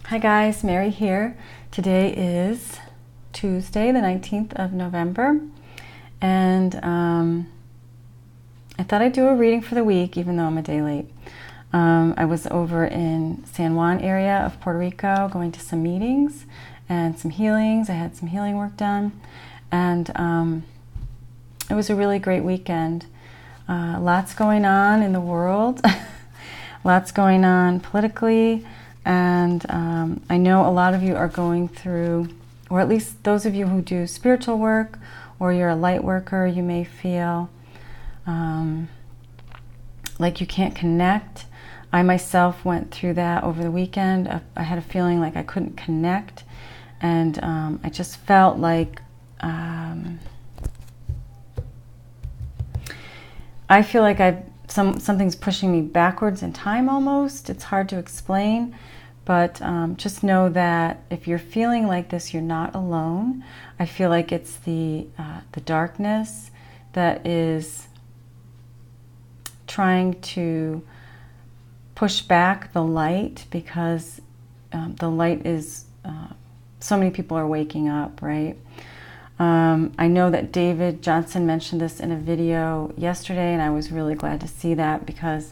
Hi guys, Mary here. Today is Tuesday, the 19th of November, and I thought I'd do a reading for the week, even though I'm a day late. I was over in San Juan area of Puerto Rico going to some meetings and some healings. I had some healing work done, and it was a really great weekend. Lots going on in the world, lots going on politically. And I know a lot of you are going through, or at least those of you who do spiritual work, or you're a light worker, you may feel like you can't connect. I myself went through that over the weekend. I had a feeling like I couldn't connect, and I just felt like I feel like something's pushing me backwards in time almost. It's hard to explain. But just know that if you're feeling like this, you're not alone. I feel like it's the darkness that is trying to push back the light, because the light is, so many people are waking up, right? I know that David Johnson mentioned this in a video yesterday, and I was really glad to see that, because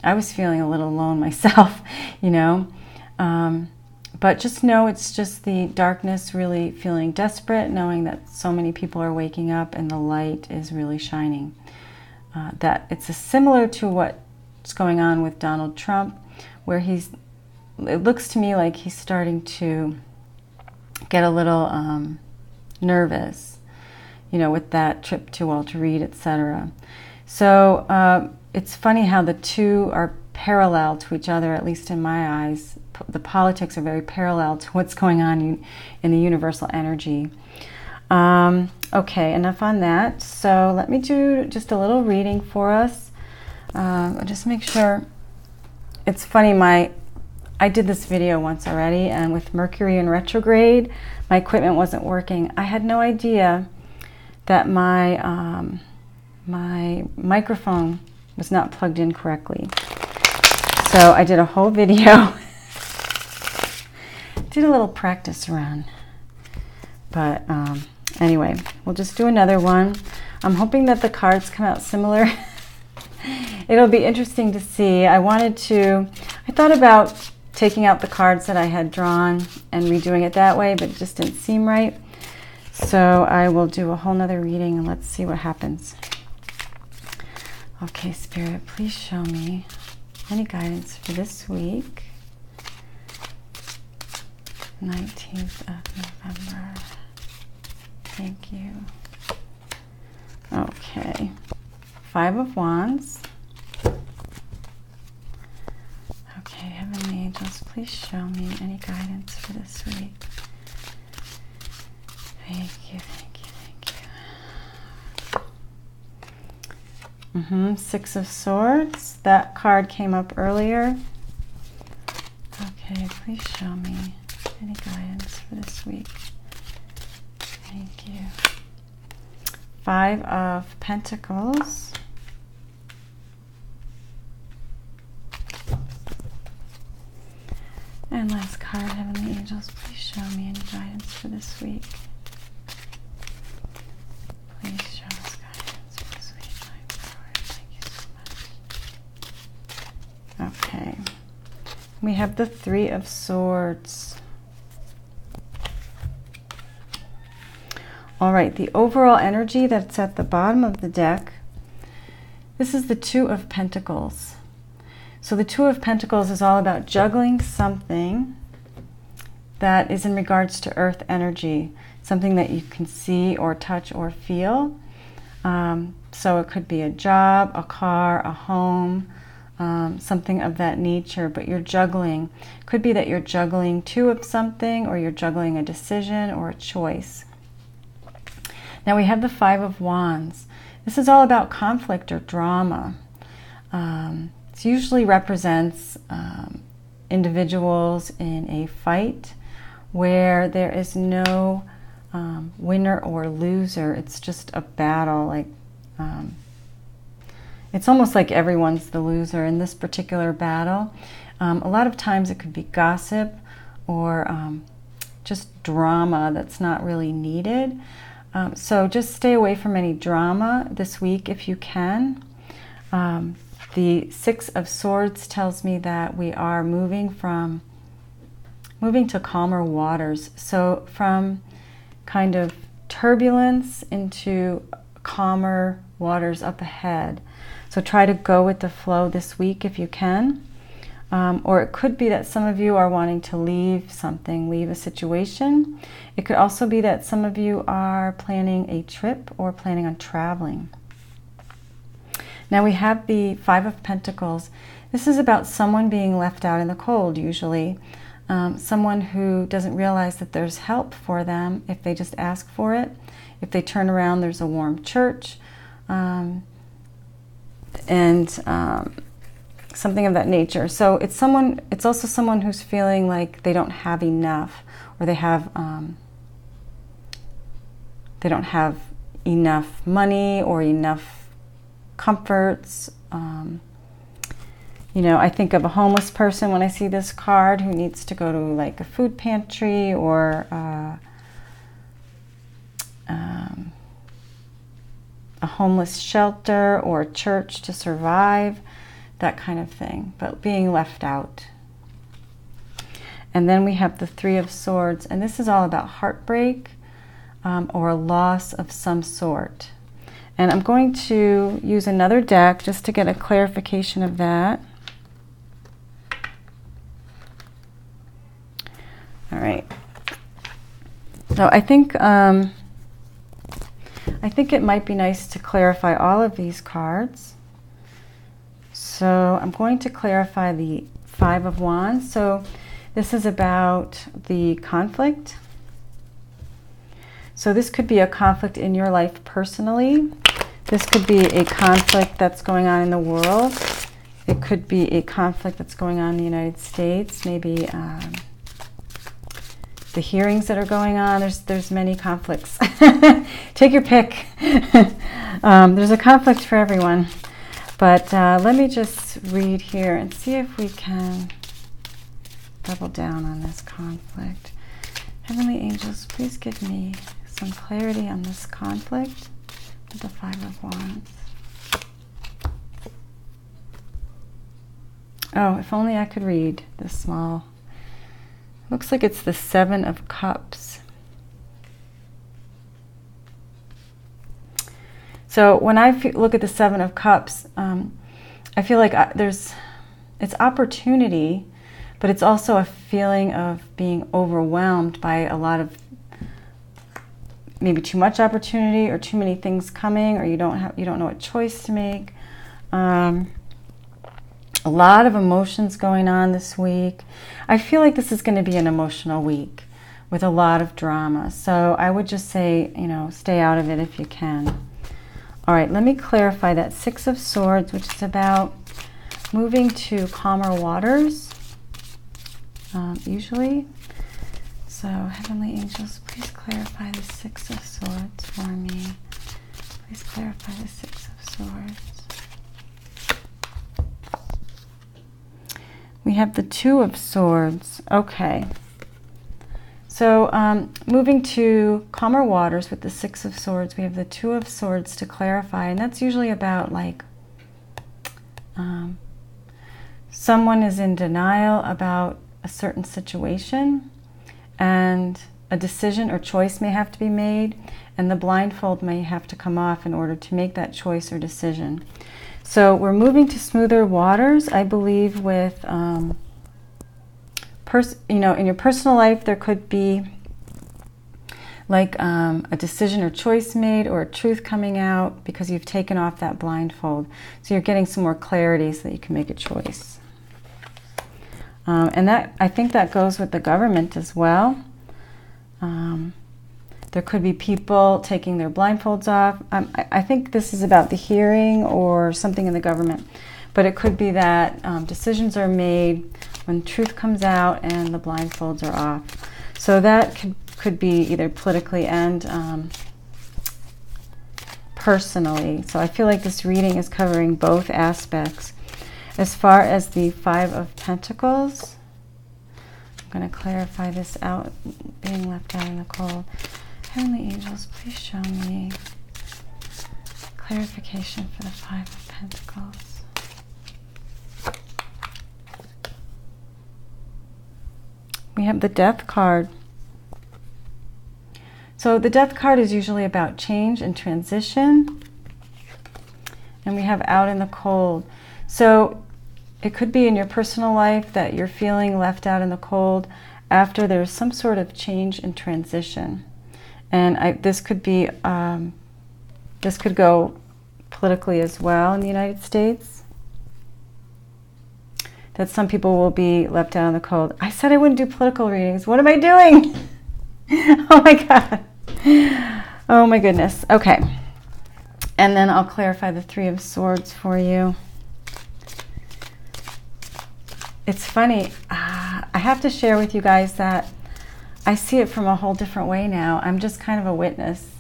I was feeling a little alone myself, you know. But just know it's just the darkness really feeling desperate, knowing that so many people are waking up and the light is really shining. That it's similar to what's going on with Donald Trump, where it looks to me like he's starting to get a little nervous, you know, with that trip to Walter Reed, etc. So it's funny how the two are parallel to each other, at least in my eyes. The politics are very parallel to what's going on in the universal energy. Okay, enough on that. So let me do just a little reading for us. I'll just make sure. It's funny, I did this video once already, and with Mercury in retrograde, my equipment wasn't working. I had no idea that my microphone was not plugged in correctly. So I did a whole video, did a little practice run. But anyway, we'll just do another one. I'm hoping that the cards come out similar. It'll be interesting to see. I thought about taking out the cards that I had drawn and redoing it that way, but it just didn't seem right. So I will do a whole nother reading and let's see what happens. Okay, Spirit, please show me any guidance for this week. 19th of November. Thank you. Okay. 5 of Wands. Okay, Heavenly Angels, please show me any guidance for this week. Thank you, thank you, thank you. 6 of Swords. That card came up earlier. Okay, please show me any guidance for this week. Thank you. 5 of Pentacles. And last card, Heavenly Angels, please show me any guidance for this week. Please show us guidance for this week, my Lord. Thank you so much. Okay. We have the 3 of Swords. All right, the overall energy that's at the bottom of the deck, this is the 2 of Pentacles. So the 2 of Pentacles is all about juggling something that is in regards to earth energy, something that you can see or touch or feel. So it could be a job, a car, a home, something of that nature, but you're juggling. Could be that you're juggling 2 of something, or you're juggling a decision or a choice. Now we have the 5 of Wands. This is all about conflict or drama. It usually represents individuals in a fight where there is no winner or loser. It's just a battle. Like it's almost like everyone's the loser in this particular battle. A lot of times it could be gossip or just drama that's not really needed. So just stay away from any drama this week if you can. The Six of Swords tells me that we are moving to calmer waters. So from kind of turbulence into calmer waters up ahead. So try to go with the flow this week if you can. Or it could be that some of you are wanting to leave something, leave a situation. It could also be that some of you are planning a trip or planning on traveling. Now we have the Five of Pentacles. This is about someone being left out in the cold, usually. Someone who doesn't realize that there's help for them if they just ask for it. If they turn around, there's a warm church. Something of that nature. So it's also someone who's feeling like they don't have enough, or they don't have enough money or enough comforts. You know, I think of a homeless person when I see this card who needs to go to like a food pantry or a homeless shelter or a church to survive, that kind of thing, but being left out. And then we have the Three of Swords, and this is all about heartbreak or a loss of some sort. And I'm going to use another deck just to get a clarification of that. All right. So I think it might be nice to clarify all of these cards. So I'm going to clarify the Five of Wands. So this is about the conflict. So this could be a conflict in your life personally. This could be a conflict that's going on in the world. It could be a conflict that's going on in the United States. Maybe the hearings that are going on. There's many conflicts. Take your pick. There's a conflict for everyone. But let me just read here and see if we can double down on this conflict. Heavenly angels, please give me some clarity on this conflict with the Five of Wands. Oh, if only I could read this small. Looks like it's the Seven of Cups. So when I look at the Seven of Cups, I feel like it's opportunity, but it's also a feeling of being overwhelmed by a lot of maybe too much opportunity or too many things coming, or you don't know what choice to make. A lot of emotions going on this week. I feel like this is going to be an emotional week with a lot of drama. So I would just say, you know, stay out of it if you can. All right, let me clarify that Six of Swords, which is about moving to calmer waters, usually. So, Heavenly Angels, please clarify the Six of Swords for me. Please clarify the Six of Swords. We have the Two of Swords. Okay. So moving to calmer waters with the Six of Swords, we have the Two of Swords to clarify, and that's usually about like someone is in denial about a certain situation, and a decision or choice may have to be made, and the blindfold may have to come off in order to make that choice or decision. So we're moving to smoother waters, I believe, with you know, in your personal life, there could be like a decision or choice made, or a truth coming out because you've taken off that blindfold. So you're getting some more clarity so that you can make a choice. And that, I think that goes with the government as well. There could be people taking their blindfolds off. I think this is about the hearing or something in the government. But it could be that decisions are made when truth comes out and the blindfolds are off. So that could be either politically and personally. So I feel like this reading is covering both aspects. As far as the Five of Pentacles, I'm going to clarify this out, being left out in the cold. Heavenly angels, please show me clarification for the Five of Pentacles. We have the Death card. So the Death card is usually about change and transition. And we have out in the cold. So it could be in your personal life that you're feeling left out in the cold after there's some sort of change and transition. And this could be, this could go politically as well in the United States. That some people will be left out in the cold. I said I wouldn't do political readings. What am I doing? Oh my God. Oh my goodness. Okay. And then I'll clarify the Three of Swords for you. It's funny. I have to share with you guys that I see it from a whole different way now. I'm just kind of a witness.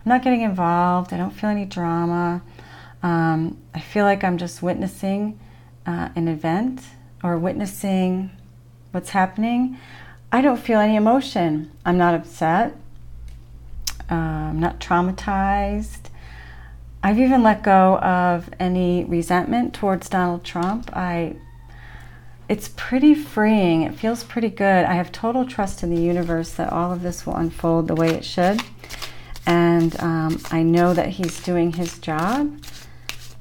I'm not getting involved. I don't feel any drama. I feel like I'm just witnessing an event or witnessing what's happening. I don't feel any emotion. I'm not upset. I'm not traumatized. I've even let go of any resentment towards Donald Trump. It's pretty freeing. It feels pretty good. I have total trust in the universe that all of this will unfold the way it should. And I know that he's doing his job.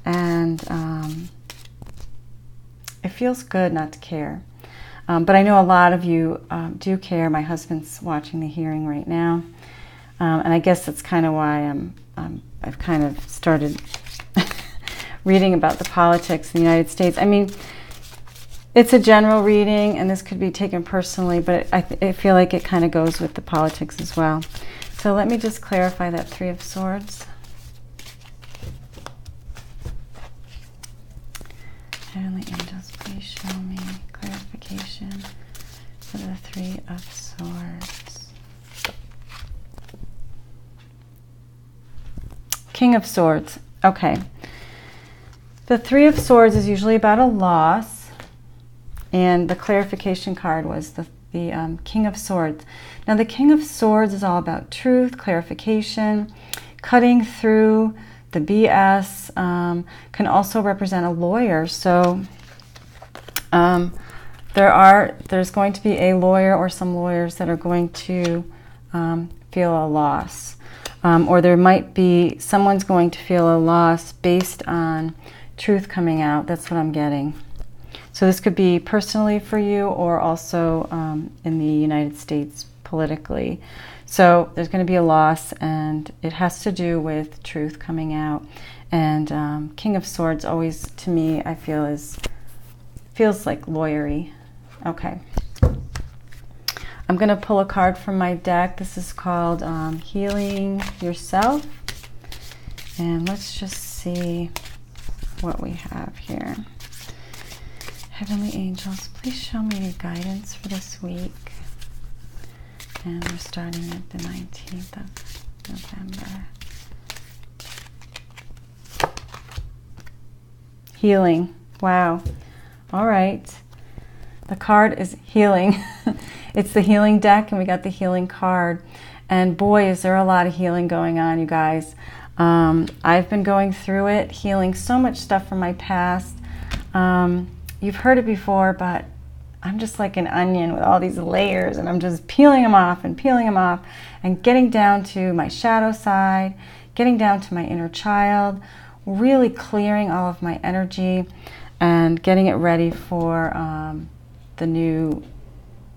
And it feels good not to care. But I know a lot of you do care. My husband's watching the hearing right now. And I guess that's kind of why I've kind of started reading about the politics in the United States. I mean, it's a general reading, and this could be taken personally, but I feel like it kind of goes with the politics as well. So let me just clarify that Three of Swords. Heavenly angels, please show me clarification for the Three of Swords. King of Swords. Okay. The Three of Swords is usually about a loss. And the clarification card was the King of Swords. Now the King of Swords is all about truth, clarification, cutting through the BS. Can also represent a lawyer. So there's going to be a lawyer or some lawyers that are going to feel a loss. Or there might be, someone's going to feel a loss based on truth coming out. That's what I'm getting. So this could be personally for you or also in the United States politically. So there's going to be a loss, and it has to do with truth coming out. And King of Swords always, to me, I feel feels like lawyery. Okay. I'm going to pull a card from my deck. This is called Healing Yourself. And let's just see what we have here. Heavenly angels, please show me any guidance for this week. And we're starting at the 19th of November. Healing. Wow. All right. The card is healing. It's the healing deck, and we got the healing card. And boy, is there a lot of healing going on, you guys. I've been going through it, healing so much stuff from my past. You've heard it before, but I'm just like an onion with all these layers, and I'm just peeling them off and peeling them off and getting down to my shadow side, getting down to my inner child, really clearing all of my energy and getting it ready for the new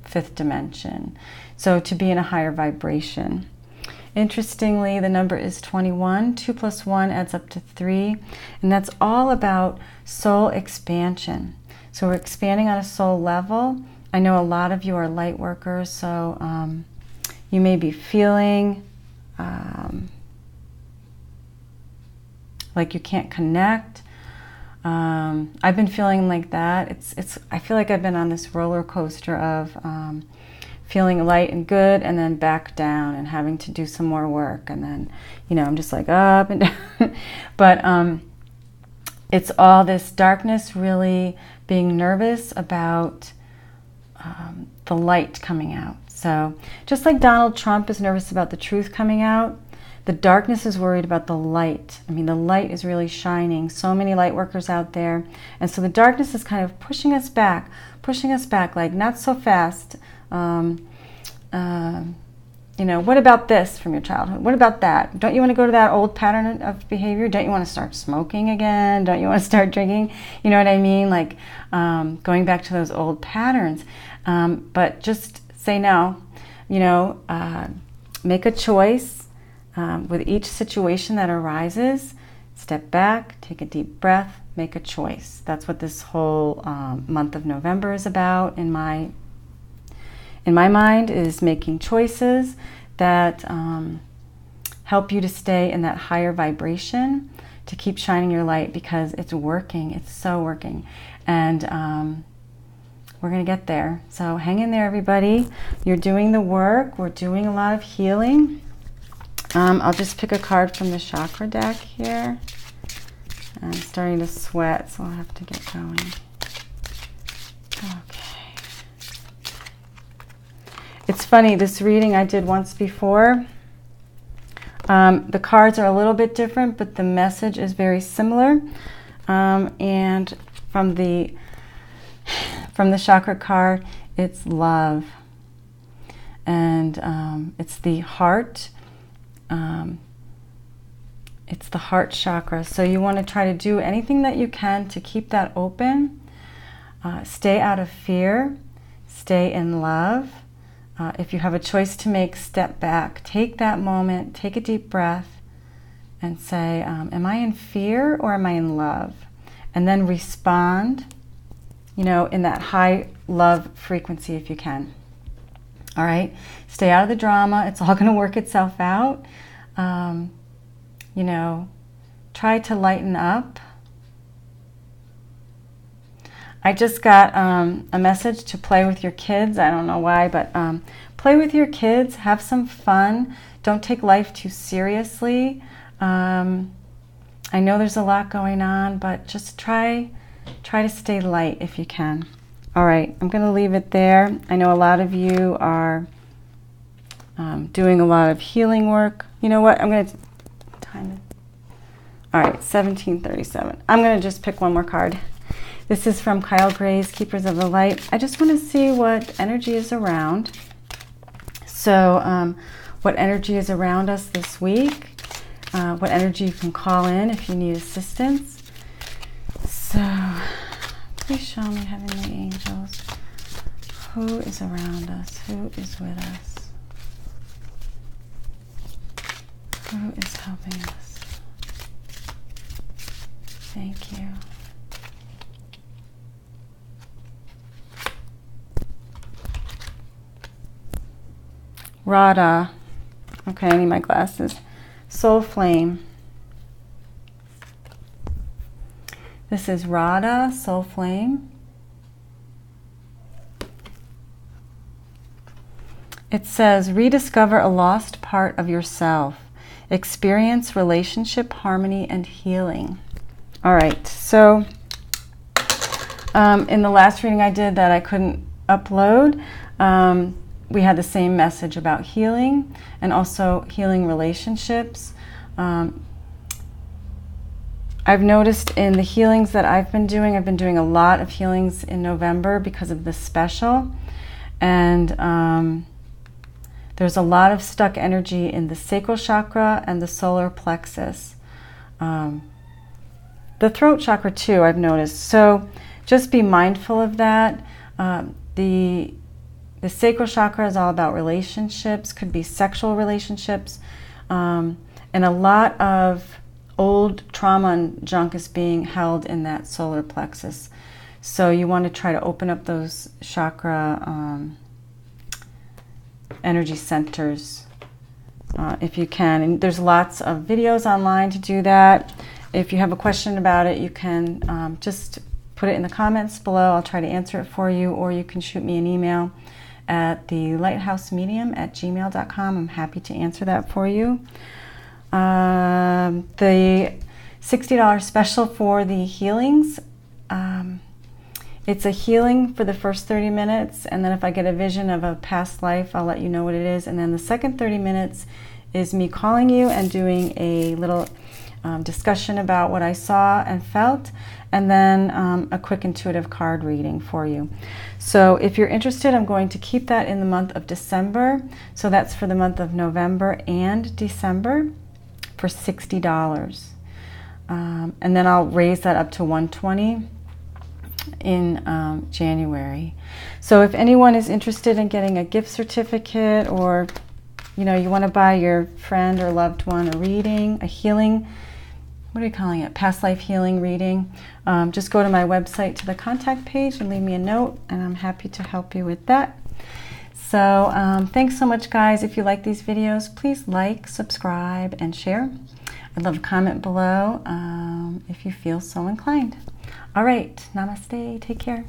fifth dimension. So to be in a higher vibration. Interestingly, the number is 21. 2 plus 1 adds up to 3. And that's all about soul expansion. So we're expanding on a soul level. I know a lot of you are light workers, so you may be feeling like you can't connect. I've been feeling like that. I feel like I've been on this roller coaster of feeling light and good, and then back down and having to do some more work, and then I'm just like up and down. But it's all this darkness really being nervous about the light coming out. So just like Donald Trump is nervous about the truth coming out, the darkness is worried about the light. I mean, the light is really shining. So many light workers out there. And so the darkness is kind of pushing us back, like not so fast. You know, what about this from your childhood? What about that? Don't you want to go to that old pattern of behavior? Don't you want to start smoking again? Don't you want to start drinking? You know what I mean? Like going back to those old patterns. But just say no. You know, make a choice with each situation that arises. Step back, take a deep breath, make a choice. That's what this whole month of November is about in my mind, is making choices that help you to stay in that higher vibration, to keep shining your light, because it's working. It's so working. And we're going to get there. So hang in there, everybody. You're doing the work. We're doing a lot of healing. I'll just pick a card from the chakra deck here. I'm starting to sweat, so I'll have to get going. Okay. It's funny, this reading I did once before. The cards are a little bit different, but the message is very similar. And from the chakra card, it's love. And it's the heart. It's the heart chakra. So you want to try to do anything that you can to keep that open. Stay out of fear. Stay in love. If you have a choice to make, step back. Take that moment, take a deep breath, and say, am I in fear or am I in love? And then respond, you know, in that high love frequency if you can. All right? Stay out of the drama. It's all going to work itself out. You know, try to lighten up. I just got a message to play with your kids. I don't know why, but play with your kids. Have some fun. Don't take life too seriously. I know there's a lot going on, but just try to stay light if you can. All right, I'm going to leave it there. I know a lot of you are doing a lot of healing work. You know what? I'm going to time it. All right, 1737. I'm going to just pick one more card. This is from Kyle Gray's Keepers of the Light. I just want to see what energy is around. So what energy is around us this week. What energy you can call in if you need assistance. So please show me, Heavenly Angels, who is around us? Who is with us? Who is helping us? Thank you. Radha. Okay, I need my glasses. Soul Flame. This is Radha, Soul Flame. It says, rediscover a lost part of yourself. Experience relationship, harmony, and healing. All right, so in the last reading I did that I couldn't upload, we had the same message about healing and also healing relationships. I've noticed in the healings that I've been doing a lot of healings in November because of this special. And there's a lot of stuck energy in the sacral chakra and the solar plexus. The throat chakra too, I've noticed. So just be mindful of that. The sacral chakra is all about relationships, could be sexual relationships, and a lot of old trauma and junk is being held in that solar plexus. So you want to try to open up those chakra energy centers if you can. And there's lots of videos online to do that. If you have a question about it, you can just put it in the comments below. I'll try to answer it for you, or you can shoot me an email at thelighthousemedium@gmail.com. I'm happy to answer that for you. The $60 special for the healings. It's a healing for the first 30 minutes, and then if I get a vision of a past life, I'll let you know what it is. And then the second 30 minutes is me calling you and doing a little discussion about what I saw and felt, and then a quick intuitive card reading for you. So if you're interested, I'm going to keep that in the month of December. So that's for the month of November and December for $60. And then I'll raise that up to $120 in January. So if anyone is interested in getting a gift certificate, or you want to buy your friend or loved one a reading, a healing, what are you calling it? Past life healing reading. Just go to my website to the contact page and leave me a note, and I'm happy to help you with that. So thanks so much, guys. If you like these videos, please like, subscribe, and share. I'd love a comment below if you feel so inclined. All right, namaste, take care.